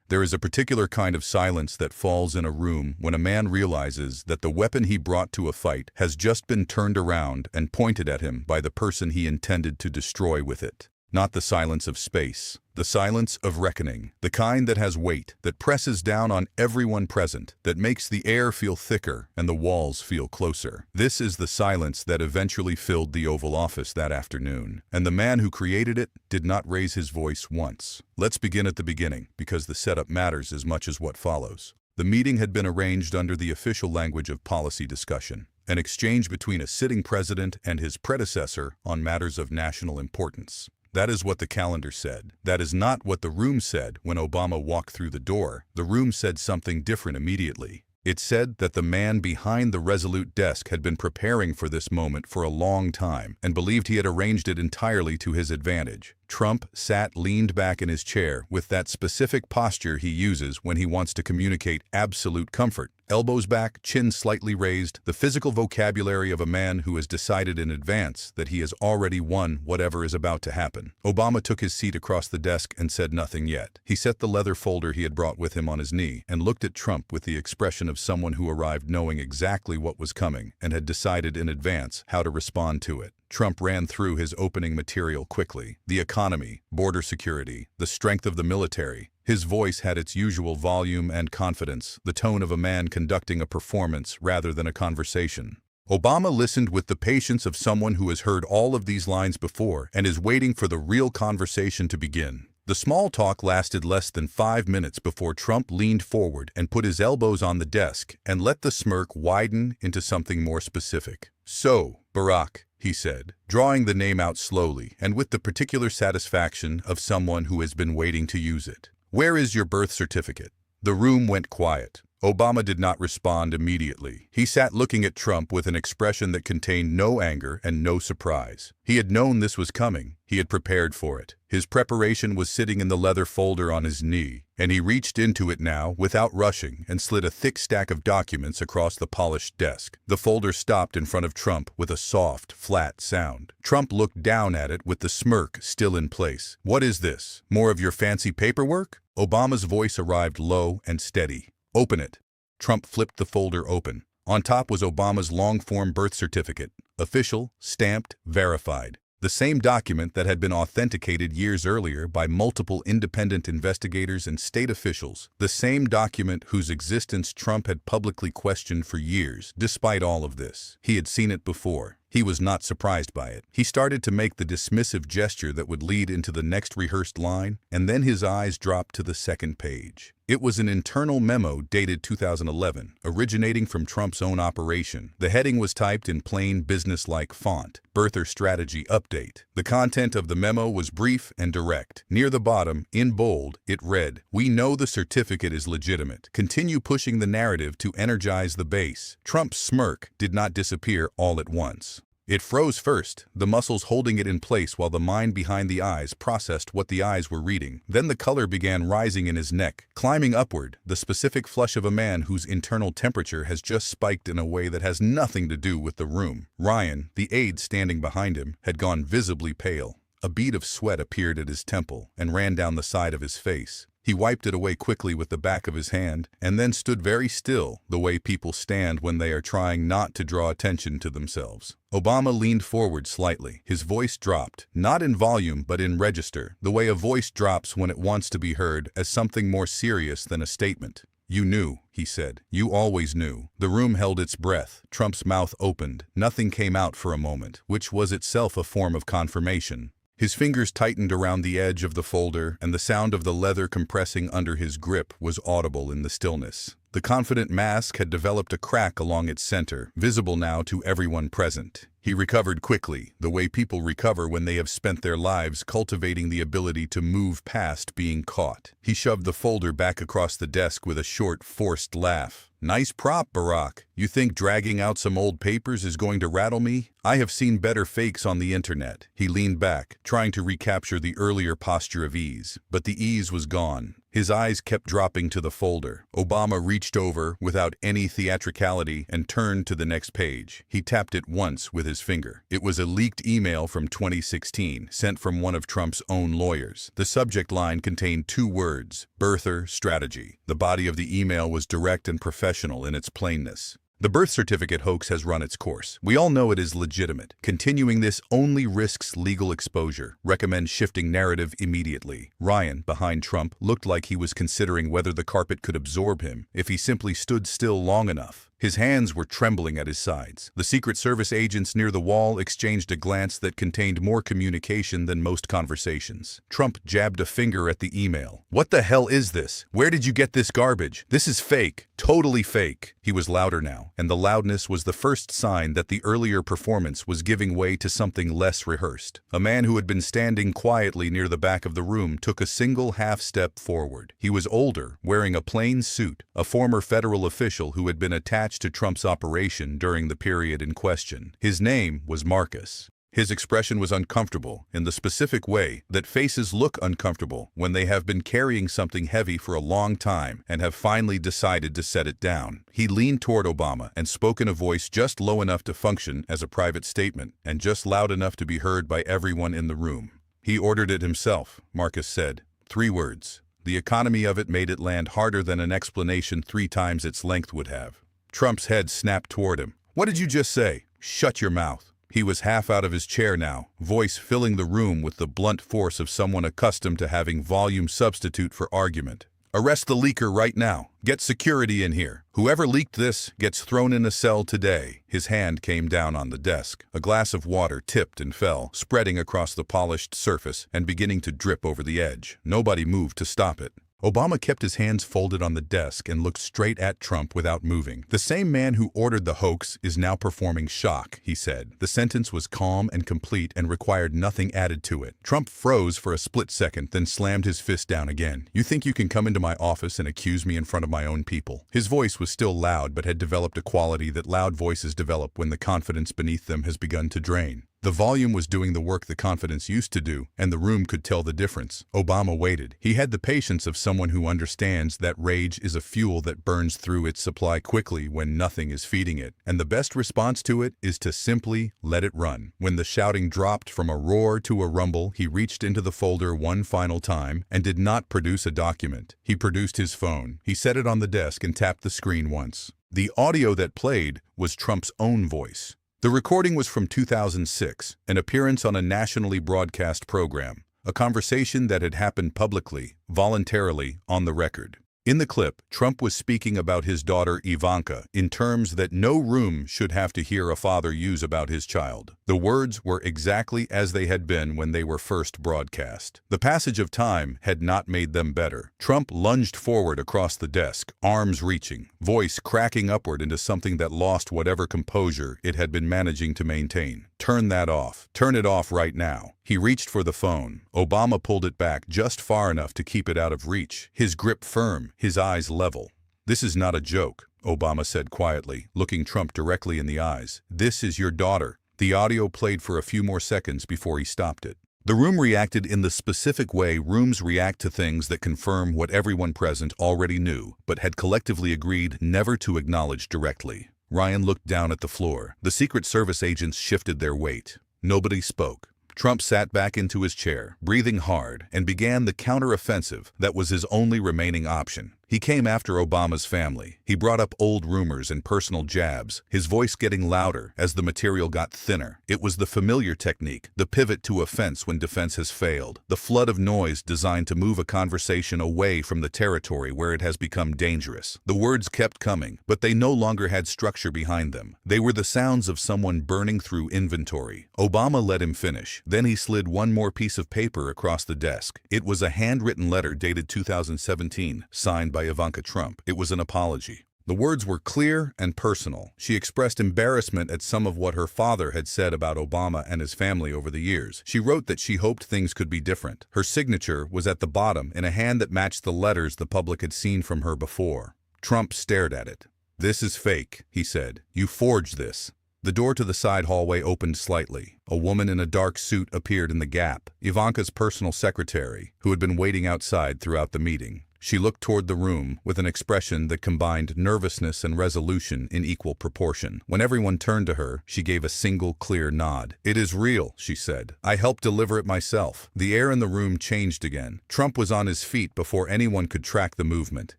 There is a particular kind of silence that falls in a room when a man realizes that the weapon he brought to a fight has just been turned around and pointed at him by the person he intended to destroy with it. Not the silence of space, the silence of reckoning, the kind that has weight, that presses down on everyone present, that makes the air feel thicker and the walls feel closer. This is the silence that eventually filled the Oval Office that afternoon, and the man who created it did not raise his voice once. Let's begin at the beginning, because the setup matters as much as what follows. The meeting had been arranged under the official language of policy discussion, an exchange between a sitting president and his predecessor on matters of national importance. That is what the calendar said. That is not what the room said when Obama walked through the door. The room said something different immediately. It said that the man behind the resolute desk had been preparing for this moment for a long time and believed he had arranged it entirely to his advantage. Trump sat leaned back in his chair with that specific posture he uses when he wants to communicate absolute comfort. Elbows back, chin slightly raised, the physical vocabulary of a man who has decided in advance that he has already won whatever is about to happen. Obama took his seat across the desk and said nothing yet. He set the leather folder he had brought with him on his knee and looked at Trump with the expression of someone who arrived knowing exactly what was coming and had decided in advance how to respond to it. Trump ran through his opening material quickly. The economy, border security, the strength of the military. His voice had its usual volume and confidence, the tone of a man conducting a performance rather than a conversation. Obama listened with the patience of someone who has heard all of these lines before and is waiting for the real conversation to begin. The small talk lasted less than 5 minutes before Trump leaned forward and put his elbows on the desk and let the smirk widen into something more specific. "So, Barack," he said, drawing the name out slowly and with the particular satisfaction of someone who has been waiting to use it. "Where is your birth certificate?" The room went quiet. Obama did not respond immediately. He sat looking at Trump with an expression that contained no anger and no surprise. He had known this was coming. He had prepared for it. His preparation was sitting in the leather folder on his knee, and he reached into it now without rushing and slid a thick stack of documents across the polished desk. The folder stopped in front of Trump with a soft, flat sound. Trump looked down at it with the smirk still in place. "What is this? More of your fancy paperwork?" Obama's voice arrived low and steady. "Open it." Trump flipped the folder open. On top was Obama's long-form birth certificate, official, stamped, verified. The same document that had been authenticated years earlier by multiple independent investigators and state officials. The same document whose existence Trump had publicly questioned for years. Despite all of this, he had seen it before. He was not surprised by it. He started to make the dismissive gesture that would lead into the next rehearsed line, and then his eyes dropped to the second page. It was an internal memo dated 2011, originating from Trump's own operation. The heading was typed in plain business-like font, "Birther Strategy Update." The content of the memo was brief and direct. Near the bottom, in bold, it read, "We know the certificate is legitimate. Continue pushing the narrative to energize the base." Trump's smirk did not disappear all at once. It froze first, the muscles holding it in place while the mind behind the eyes processed what the eyes were reading. Then the color began rising in his neck, climbing upward, the specific flush of a man whose internal temperature has just spiked in a way that has nothing to do with the room. Ryan, the aide standing behind him, had gone visibly pale. A bead of sweat appeared at his temple and ran down the side of his face. He wiped it away quickly with the back of his hand and then stood very still, the way people stand when they are trying not to draw attention to themselves. Obama leaned forward slightly. His voice dropped, not in volume but in register, the way a voice drops when it wants to be heard as something more serious than a statement. "You knew," he said. "You always knew." The room held its breath. Trump's mouth opened. Nothing came out for a moment, which was itself a form of confirmation. His fingers tightened around the edge of the folder, and the sound of the leather compressing under his grip was audible in the stillness. The confident mask had developed a crack along its center, visible now to everyone present. He recovered quickly, the way people recover when they have spent their lives cultivating the ability to move past being caught. He shoved the folder back across the desk with a short, forced laugh. Nice prop, Barack. You think dragging out some old papers is going to rattle me? I have seen better fakes on the internet. He leaned back, trying to recapture the earlier posture of ease, but the ease was gone. His eyes kept dropping to the folder. Obama reached over without any theatricality and turned to the next page. He tapped it once with his finger. It was a leaked email from 2016, sent from one of Trump's own lawyers. The subject line contained 2 words, birther strategy. The body of the email was direct and professional in its plainness. The birth certificate hoax has run its course. We all know it is legitimate. Continuing this only risks legal exposure. Recommend shifting narrative immediately. Ryan, behind Trump, looked like he was considering whether the carpet could absorb him if he simply stood still long enough. His hands were trembling at his sides. The Secret Service agents near the wall exchanged a glance that contained more communication than most conversations. Trump jabbed a finger at the email. "What the hell is this? Where did you get this garbage? This is fake. Totally fake." He was louder now, and the loudness was the first sign that the earlier performance was giving way to something less rehearsed. A man who had been standing quietly near the back of the room took a single half-step forward. He was older, wearing a plain suit, a former federal official who had been attached to Trump's operation during the period in question. His name was Marcus. His expression was uncomfortable in the specific way that faces look uncomfortable when they have been carrying something heavy for a long time and have finally decided to set it down. He leaned toward Obama and spoke in a voice just low enough to function as a private statement and just loud enough to be heard by everyone in the room. "He ordered it himself," Marcus said. 3 words. The economy of it made it land harder than an explanation 3 times its length would have. Trump's head snapped toward him. "What did you just say?" "Shut your mouth." He was half out of his chair now, voice filling the room with the blunt force of someone accustomed to having volume substitute for argument. "Arrest the leaker right now. Get security in here. Whoever leaked this gets thrown in a cell today." His hand came down on the desk. A glass of water tipped and fell, spreading across the polished surface and beginning to drip over the edge. Nobody moved to stop it. Obama kept his hands folded on the desk and looked straight at Trump without moving. "The same man who ordered the hoax is now performing shock," he said. The sentence was calm and complete and required nothing added to it. Trump froze for a split second, then slammed his fist down again. "You think you can come into my office and accuse me in front of my own people?" His voice was still loud but had developed a quality that loud voices develop when the confidence beneath them has begun to drain. The volume was doing the work the confidence used to do, and the room could tell the difference. Obama waited. He had the patience of someone who understands that rage is a fuel that burns through its supply quickly when nothing is feeding it, and the best response to it is to simply let it run. When the shouting dropped from a roar to a rumble, he reached into the folder one final time and did not produce a document. He produced his phone. He set it on the desk and tapped the screen once. The audio that played was Trump's own voice. The recording was from 2006, an appearance on a nationally broadcast program, a conversation that had happened publicly, voluntarily, on the record. In the clip, Trump was speaking about his daughter Ivanka in terms that no room should have to hear a father use about his child. The words were exactly as they had been when they were first broadcast. The passage of time had not made them better. Trump lunged forward across the desk, arms reaching, voice cracking upward into something that lost whatever composure it had been managing to maintain. "Turn that off. Turn it off right now." He reached for the phone. Obama pulled it back just far enough to keep it out of reach, his grip firm, his eyes level. "This is not a joke," Obama said quietly, looking Trump directly in the eyes. "This is your daughter." The audio played for a few more seconds before he stopped it. The room reacted in the specific way rooms react to things that confirm what everyone present already knew, but had collectively agreed never to acknowledge directly. Ryan looked down at the floor. The Secret Service agents shifted their weight. Nobody spoke. Trump sat back into his chair, breathing hard, and began the counter-offensive that was his only remaining option. He came after Obama's family. He brought up old rumors and personal jabs, his voice getting louder as the material got thinner. It was the familiar technique, the pivot to offense when defense has failed, the flood of noise designed to move a conversation away from the territory where it has become dangerous. The words kept coming, but they no longer had structure behind them. They were the sounds of someone burning through inventory. Obama let him finish. Then he slid one more piece of paper across the desk. It was a handwritten letter dated 2017, signed by Ivanka Trump. It was an apology. The words were clear and personal. She expressed embarrassment at some of what her father had said about Obama and his family over the years. She wrote that she hoped things could be different. Her signature was at the bottom in a hand that matched the letters the public had seen from her before. Trump stared at it. "This is fake," he said. "You forged this." The door to the side hallway opened slightly. A woman in a dark suit appeared in the gap, Ivanka's personal secretary, who had been waiting outside throughout the meeting. She looked toward the room with an expression that combined nervousness and resolution in equal proportion. When everyone turned to her, she gave a single clear nod. "It is real," she said. "I helped deliver it myself." The air in the room changed again. Trump was on his feet before anyone could track the movement.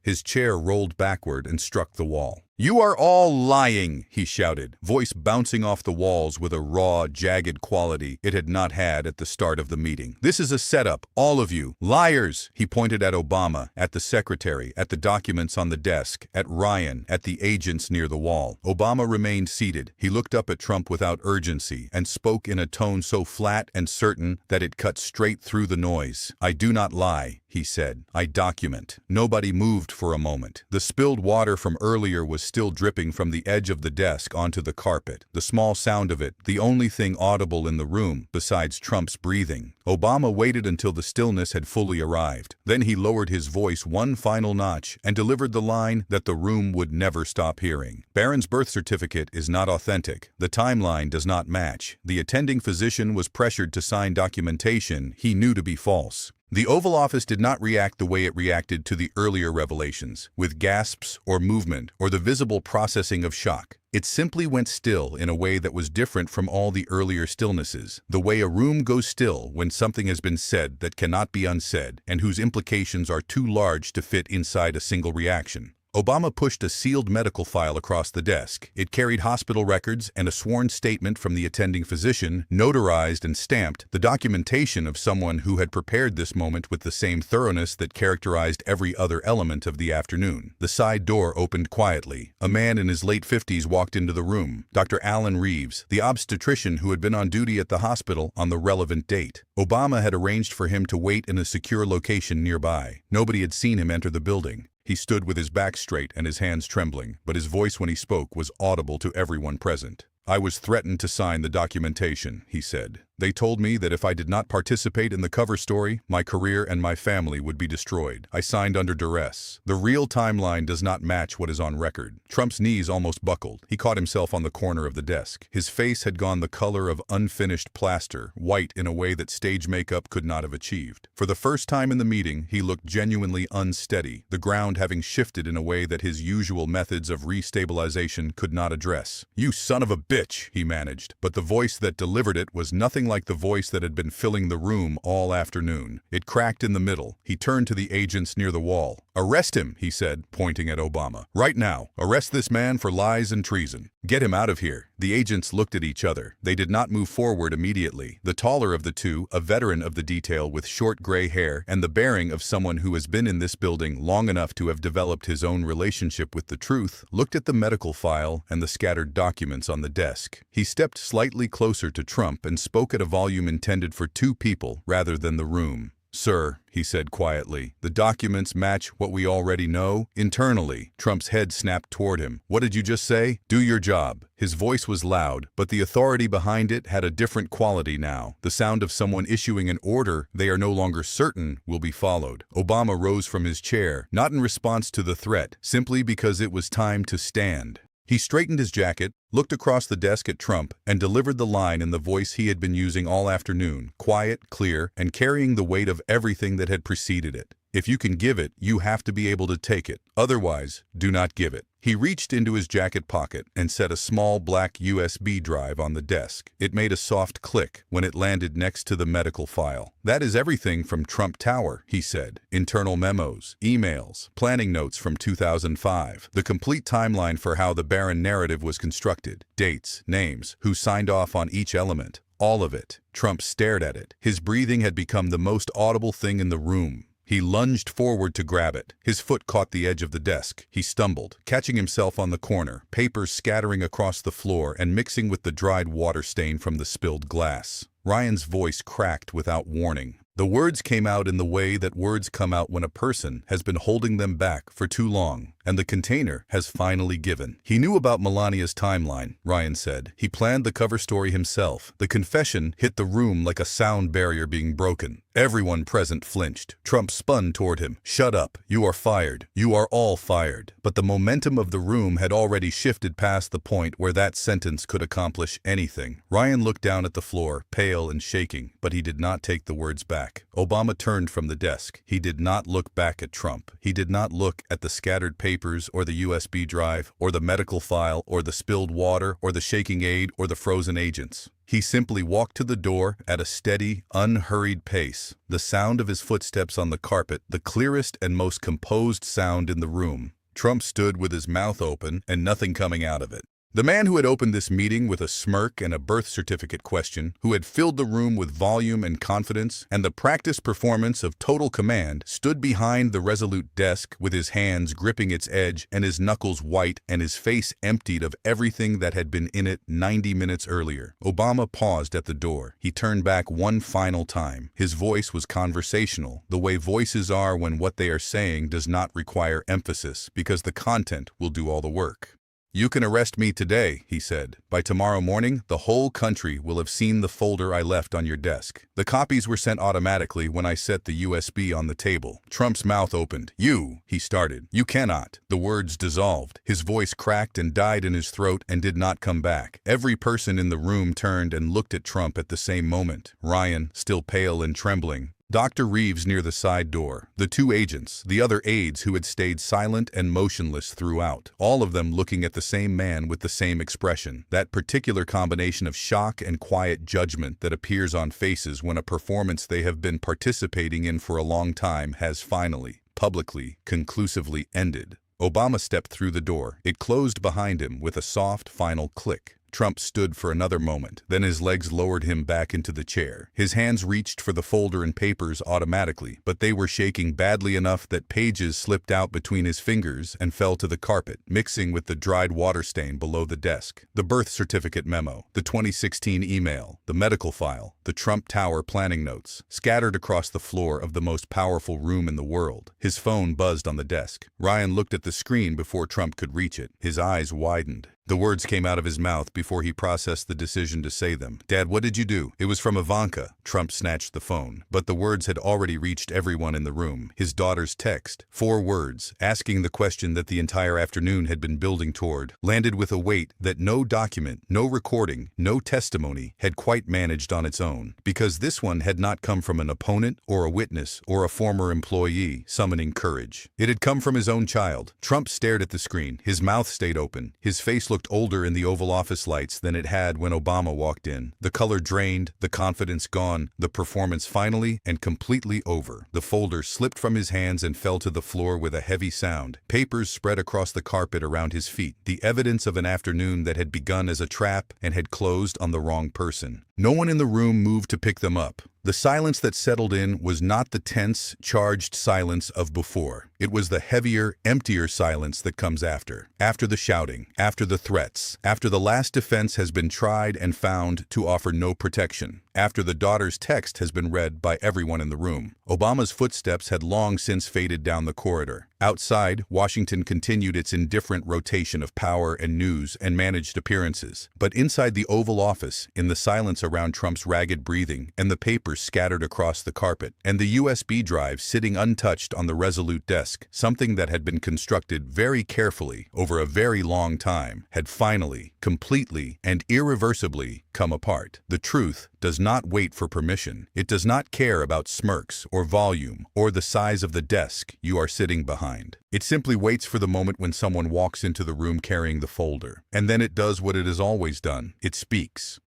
His chair rolled backward and struck the wall. "You are all lying," he shouted, voice bouncing off the walls with a raw, jagged quality it had not had at the start of the meeting. "This is a setup, all of you. Liars!" He pointed at Obama, at the secretary, at the documents on the desk, at Ryan, at the agents near the wall. Obama remained seated. He looked up at Trump without urgency and spoke in a tone so flat and certain that it cut straight through the noise. "I do not lie," he said. "I document." Nobody moved for a moment. The spilled water from earlier was still dripping from the edge of the desk onto the carpet. The small sound of it, the only thing audible in the room besides Trump's breathing. Obama waited until the stillness had fully arrived. Then he lowered his voice one final notch and delivered the line that the room would never stop hearing. "Barron's birth certificate is not authentic. The timeline does not match. The attending physician was pressured to sign documentation he knew to be false." The Oval Office did not react the way it reacted to the earlier revelations, with gasps or movement or the visible processing of shock. It simply went still in a way that was different from all the earlier stillnesses, the way a room goes still when something has been said that cannot be unsaid and whose implications are too large to fit inside a single reaction. Obama pushed a sealed medical file across the desk. It carried hospital records and a sworn statement from the attending physician, notarized and stamped, the documentation of someone who had prepared this moment with the same thoroughness that characterized every other element of the afternoon. The side door opened quietly. A man in his late 50s walked into the room, Dr. Alan Reeves, the obstetrician who had been on duty at the hospital on the relevant date. Obama had arranged for him to wait in a secure location nearby. Nobody had seen him enter the building. He stood with his back straight and his hands trembling, but his voice when he spoke was audible to everyone present. "I was threatened to sign the documentation," he said. "They told me that if I did not participate in the cover story, my career and my family would be destroyed. I signed under duress. The real timeline does not match what is on record." Trump's knees almost buckled. He caught himself on the corner of the desk. His face had gone the color of unfinished plaster, white in a way that stage makeup could not have achieved. For the first time in the meeting, he looked genuinely unsteady, the ground having shifted in a way that his usual methods of restabilization could not address. "You son of a bitch," he managed, but the voice that delivered it was nothing like the voice that had been filling the room all afternoon. It cracked in the middle. He turned to the agents near the wall. "Arrest him," he said, pointing at Obama. "Right now. Arrest this man for lies and treason. Get him out of here." The agents looked at each other. They did not move forward immediately. The taller of the two, a veteran of the detail with short gray hair and the bearing of someone who has been in this building long enough to have developed his own relationship with the truth, looked at the medical file and the scattered documents on the desk. He stepped slightly closer to Trump and spoke at a volume intended for two people rather than the room. "Sir," he said quietly, "the documents match what we already know internally." Trump's head snapped toward him. "What did you just say?" "Do your job." His voice was loud, but the authority behind it had a different quality now, the sound of someone issuing an order they are no longer certain will be followed. Obama rose from his chair, not in response to the threat, simply because it was time to stand. He straightened his jacket, looked across the desk at Trump, and delivered the line in the voice he had been using all afternoon, quiet, clear, and carrying the weight of everything that had preceded it. "If you can give it, you have to be able to take it. Otherwise, do not give it." He reached into his jacket pocket and set a small black USB drive on the desk. It made a soft click when it landed next to the medical file. "That is everything from Trump Tower," he said. "Internal memos, emails, planning notes from 2005, the complete timeline for how the Barron narrative was constructed, dates, names, who signed off on each element. All of it." Trump stared at it. His breathing had become the most audible thing in the room. He lunged forward to grab it. His foot caught the edge of the desk. He stumbled, catching himself on the corner, papers scattering across the floor and mixing with the dried water stain from the spilled glass. Ryan's voice cracked without warning. The words came out in the way that words come out when a person has been holding them back for too long. and the container has finally given. He knew about Melania's timeline, Ryan said. He planned the cover story himself. The confession hit the room like a sound barrier being broken. Everyone present flinched. Trump spun toward him. "Shut up. You are fired. You are all fired." But the momentum of the room had already shifted past the point where that sentence could accomplish anything. Ryan looked down at the floor, pale and shaking, but he did not take the words back. Obama turned from the desk. He did not look back at Trump. He did not look at the scattered papers or the USB drive or the medical file or the spilled water or the shaking aid or the frozen agents. He simply walked to the door at a steady, unhurried pace, the sound of his footsteps on the carpet, the clearest and most composed sound in the room. Trump stood with his mouth open and nothing coming out of it. The man who had opened this meeting with a smirk and a birth certificate question, who had filled the room with volume and confidence and the practiced performance of total command, stood behind the resolute desk with his hands gripping its edge and his knuckles white and his face emptied of everything that had been in it 90 minutes earlier. Obama paused at the door. He turned back one final time. His voice was conversational, the way voices are when what they are saying does not require emphasis, because the content will do all the work. "You can arrest me today," he said. "By tomorrow morning, the whole country will have seen the folder I left on your desk. The copies were sent automatically when I set the USB on the table." Trump's mouth opened. "You," he started. "You cannot." The words dissolved. His voice cracked and died in his throat and did not come back. Every person in the room turned and looked at Trump at the same moment. Ryan, still pale and trembling. Dr. Reeves near the side door, the two agents, the other aides who had stayed silent and motionless throughout, all of them looking at the same man with the same expression, that particular combination of shock and quiet judgment that appears on faces when a performance they have been participating in for a long time has finally, publicly, conclusively ended. Obama stepped through the door. It closed behind him with a soft, final click. Trump stood for another moment, then his legs lowered him back into the chair. His hands reached for the folder and papers automatically, but they were shaking badly enough that pages slipped out between his fingers and fell to the carpet, mixing with the dried water stain below the desk. The birth certificate memo, the 2016 email, the medical file, the Trump Tower planning notes, scattered across the floor of the most powerful room in the world. His phone buzzed on the desk. Ryan looked at the screen before Trump could reach it. His eyes widened. The words came out of his mouth before he processed the decision to say them. "Dad, what did you do?" "It was from Ivanka." Trump snatched the phone. But the words had already reached everyone in the room. His daughter's text, 4 words, asking the question that the entire afternoon had been building toward, landed with a weight that no document, no recording, no testimony had quite managed on its own. Because this one had not come from an opponent or a witness or a former employee summoning courage. It had come from his own child. Trump stared at the screen. His mouth stayed open. His face looked older in the Oval Office lights than it had when Obama walked in. The color drained, the confidence gone, the performance finally and completely over. The folder slipped from his hands and fell to the floor with a heavy sound. Papers spread across the carpet around his feet, the evidence of an afternoon that had begun as a trap and had closed on the wrong person. No one in the room moved to pick them up. The silence that settled in was not the tense, charged silence of before. It was the heavier, emptier silence that comes after. After the shouting, after the threats, after the last defense has been tried and found to offer no protection, after the daughter's text has been read by everyone in the room. Obama's footsteps had long since faded down the corridor. Outside, Washington continued its indifferent rotation of power and news and managed appearances. But inside the Oval Office, in the silence around Trump's ragged breathing and the papers scattered across the carpet, and the USB drive sitting untouched on the resolute desk, something that had been constructed very carefully over a very long time had finally, completely, and irreversibly come apart. The truth does not wait for permission. It does not care about smirks or volume or the size of the desk you are sitting behind. It simply waits for the moment when someone walks into the room carrying the folder. And then it does what it has always done. It speaks.